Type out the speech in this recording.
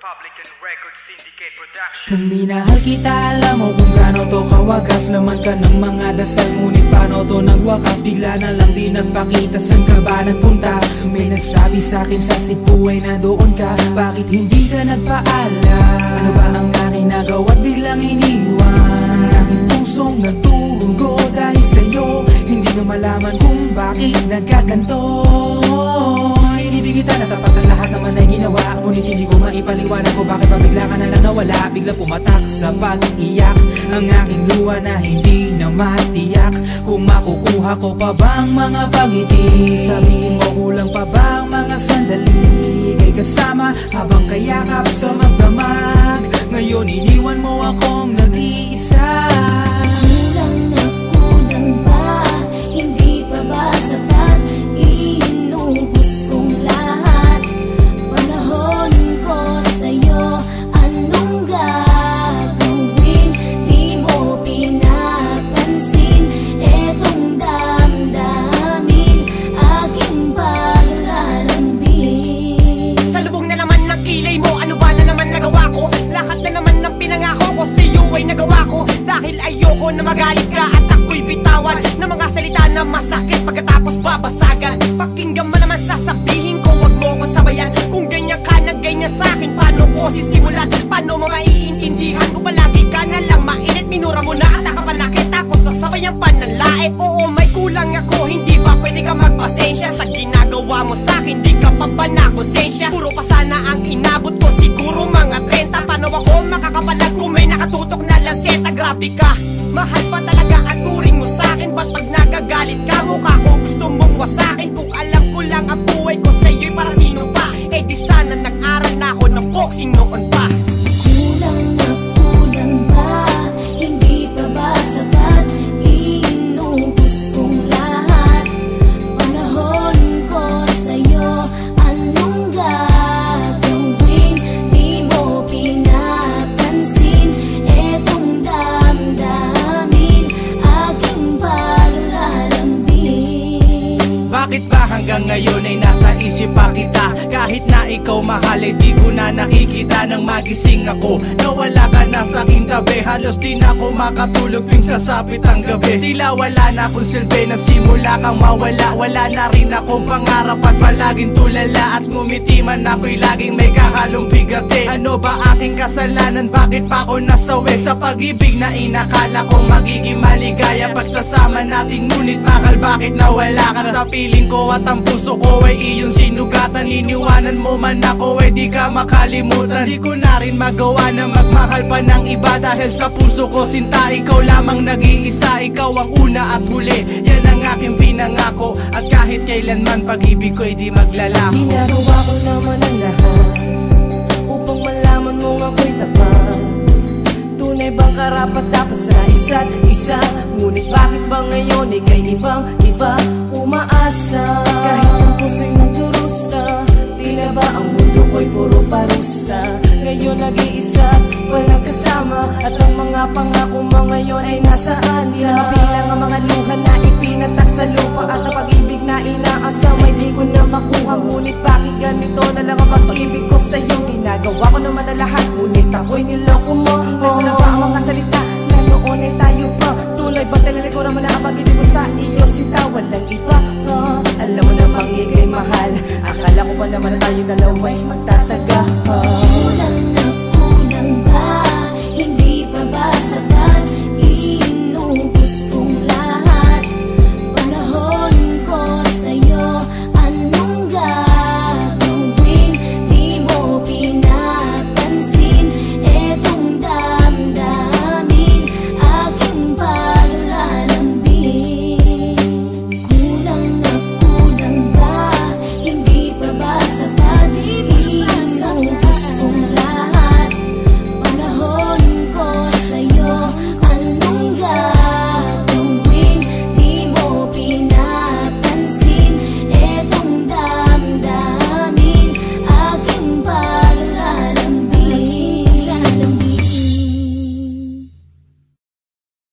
Republican Record Syndicate Production. Nang minahal kita, alam mo kung gaano to kawagas. Laman ka ng mga dasal, ngunit paano to nagwakas? Bigla na lang di nagpakita, saan ka ba nagpunta? May nagsabi sa'kin sa Cebu ay nandoon ka. Bakit hindi ka nagpaalam? Ano ba ang aking nagawa't biglang iniwan? Ang aking pusong nagturugo dahil sa'yo. Hindi na malaman kung bakit nagkaganto. Inibig kita na tapat ang lahat naman ay ginawa, ngunit hindi ko maipaliwanag kung bakit pabigla ka na lang nawala. Bigla pumatak sa pag-iyak ang aking luha na hindi na matiyak. Kung makukuha ko pa bang mga pangiti? Sabihin mo kulang pa bang mga sandali? Kay kasama habang kayakap sa magdamag. Ngayon iniwan mo akong nag-iisa. Kulang na kulang ba? Hindi pa ba sapat? Inubos kong lahat. Panahon ko sa'yo, anong gagawin? Di mo pinapansin etong damdamin, aking paglalambing. Sa lubong na naman ng kilay mo, ano ba na naman nagawa ko? Lahat na naman ng pinangako ko sa'yo ay nagawa ko. Dahil ayoko na magalit ka at ako'y bitawan ng mga salita na masakit pagkatapos babasagan. Pakinggan mo naman sasabihin ko, wag mo ko sabayan. Kung ganyan ka na ganyan sa'kin, paano ko sisimulan? Paano mo maiintindihan ko palagi ka na lang mainit? Minura mo na at nakapanakit tapos sasabayan pa ng lae. Oo, may kulang ako, hindi ba pwede ka magpasensya sa ginagawa mo sa'kin? Di ka pa ba nakonsensya? Puro pa sana ang inabot ko, siguro mga 30. Paano ako makakapalag kung may nakatutok na lanseta? Grabe ka, mahal pa talaga ang turing mo sa'kin. Ba't pag nagagalit ka, mukha ko gusto mong wasakin? Kung alam ko lang ang buhay ko sa'yo'y para sino pa? Eh di sana nag-aral na ako ng boxing noon pa. Kulang na kulang ba? Hindi pa ba sapat? Inubos kong lahat. Panahon ko sa'yo, anong gagawin? Di mo pinapansin etong damdamin, aking paglalambing. Bakit ba hanggang ngayon ay nasa isip pa kita? Kahit na ikaw mahal ay di ko na nakikita. Nang magising ako, nawala ka na sa aking tabi. Halos di na ako makatulog tuwing sasapit ang gabi. Tila wala na akong silbi nang simula kang mawala. Wala na rin akong pangarap at palaging tulala. At ngumiti man ako'y laging may kahalong bigate. Ano ba aking kasalanan? Bakit pa ako nasawi sa pag-ibig na inakala kong magiging maligaya? Pagsasama natin ngunit bakal bakit nawala ka sa piling ko? At ang puso ko ay iyong sinugatan. Iniwanan mo man ako ay di ka makalimutan. Di ko na rin magawa na magmahal pa ng iba. Dahil sa puso ko sinta, ikaw lamang nag-iisa. Ikaw ang una at huli, yan ang aking pinangako. At kahit kailanman pag-ibig ko ay di maglalaho. Ginagawa ko naman ang lahat upang malaman mong ako'y tapat. Tunay bang karapat dapat sa isa't isa? Ngunit bakit ba ngayon ika'y ibang-iba umaasa? Kahit ang puso'y nagdurusa, tila ba ang mundo ko'y puro parusa? Ngayon nag-iisa, walang kasama. At ang mga pangako mo ngayon ay nasaan? Di na mabilang ang mga luha na ipinatak sa lupa. At ang pag-ibig na inaasam ay di ko na makuha. Ngunit bakit ganito na lang ang pag-ibig ko sa'yo? Ginagawa ko naman na lahat, ngunit ako'y niloko mo. Nasa na ba ang mga salita na noon ay tayo pa? Tuloy ba talaga mo na ang pag-ibig ko sa iyo? Sinta, walang iba. Alam mo namang ika'y mahal. Akala ko pa naman na tayo dalawa'y magtatagal.